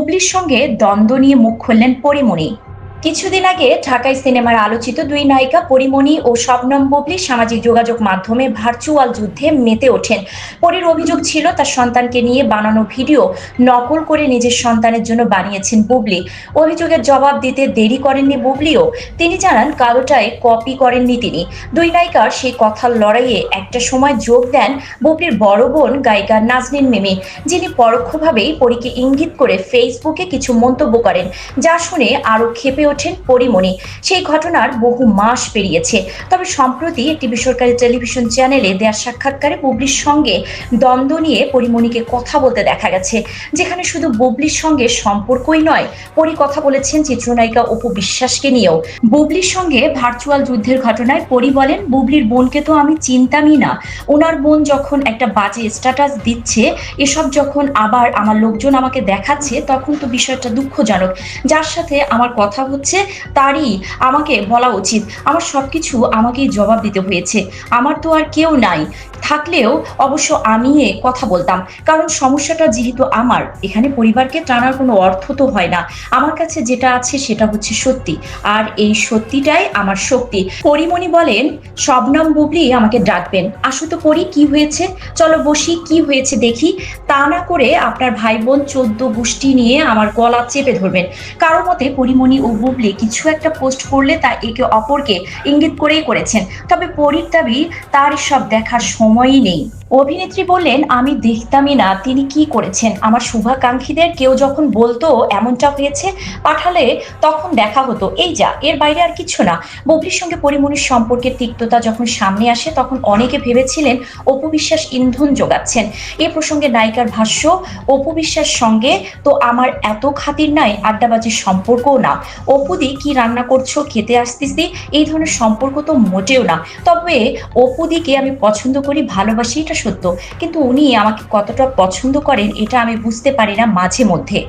বুবলির সঙ্গে দ্বন্দ্ব নিয়ে মুখ খুললেন পরীমণি। কিছুদিন আগে ঢাকায় সিনেমার আলোচিত দুই নায়িকা পরীমণি ও শবনম বুবলি সামাজিক যোগাযোগ মাধ্যমে ভার্চুয়াল যুদ্ধে মেতে ওঠেন। পরীর অভিযোগ ছিল তার সন্তানকে নিয়ে বানানো ভিডিও নকল করে নিজের সন্তানের জন্য বানিয়েছেন বুবলি। অভিযোগের জবাব দিতে দেরি করেননি বুবলিও। তিনি জানান কালোটায় কপি করেননি তিনি। দুই নায়িকার সেই কথার লড়াইয়ে একটা সময় যোগ দেন বুবলির বড় বোন গায়িকা নাজনীন মিমি, যিনি পরোক্ষভাবেই পরীকে ইঙ্গিত করে ফেসবুকে কিছু মন্তব্য করেন, যা শুনে আরো ক্ষেপে ওঠেন পরীমণি। সেই ঘটনার বহু মাস পেরিয়েছে, তবে সম্প্রতি একটি বেসরকারি টেলিভিশন চ্যানেলে দেয়া সাক্ষাৎকারে বুবলির সঙ্গে দ্বন্দ্ব নিয়ে পরীমণিকে কথা বলতে দেখা গেছে, যেখানে শুধু বুবলির সঙ্গে সম্পর্কই নয়, পরী কথা বলেছেন চিত্রনায়িকা অপু বিশ্বাসকে নিয়েও। বুবলির সঙ্গে ভার্চুয়াল যুদ্ধের ঘটনায় পরী বলেন, বুবলির বোনকে তো আমি চিনতামই না। ওনার বোন যখন একটা বাজে স্ট্যাটাস দিচ্ছে, এসব যখন আবার আমার লোকজন আমাকে দেখাচ্ছে, তখন তো বিষয়টা দুঃখজনক। যার সাথে আমার কথা হচ্ছে তারই আমাকে বলা উচিত। আমার সবকিছু আমাকেই জবাব দিতে হয়েছে। আমার তো আর কেউ নাই, থাকলেও অবশ্য আমি কথা বলতাম, কারণ সমস্যাটা যেহেতু আমার, এখানে পরিবারকে টানার কোনো অর্থ তো হয় না। আমার কাছে যেটা আছে সেটা হচ্ছে সত্যি, আর এই সত্যিটাই আমার শক্তি। পরীমণি বলেন, শবনম বুবলি আমাকে ডাকবেন, আসো তো পরী, কি হয়েছে, চলো বসি, কি হয়েছে দেখি। তা না করে আপনার ভাই বোন 14 গোষ্ঠী নিয়ে আমার গলা চেপে ধরবেন। কারো মতে পরীমণি ও বুবলি কিছু একটা পোস্ট করলে তা একে অপরকে ইঙ্গিত করেই করেছেন, তবে পরীর দাবি তার সব দেখার সময়ই নেই। অভিনেত্রী বললেন, আমি দেখতামই না তিনি কি করেছেন। আমার শুভাকাঙ্ক্ষীদের কেউ যখন বলতো এমনটা হয়েছে, পাঠালে তখন দেখা হতো, এই যা, এর বাইরে আর কিছু না। বুবলির সঙ্গে পরীমণির সম্পর্কের তিক্ততা যখন সামনে আসে, তখন অনেকে ভেবেছিলেন অপু বিশ্বাস ইন্ধন যোগাচ্ছেন। এ প্রসঙ্গে নায়িকার ভাষ্য, অপু বিশ্বাস সঙ্গে তো আমার এত খাতির নাই, আড্ডাবাজির সম্পর্কও না। অপুদি কি রান্না করছো, খেতে আসতেছি, এই ধরনের সম্পর্ক তো মোটেও না। তবে অপুদিকে আমি পছন্দ করি, ভালোবাসি, এটা সত্য, কিন্তু উনি আমাকে কতটা পছন্দ করেন এটা আমি বুঝতে পারি না মাঝে মধ্যে।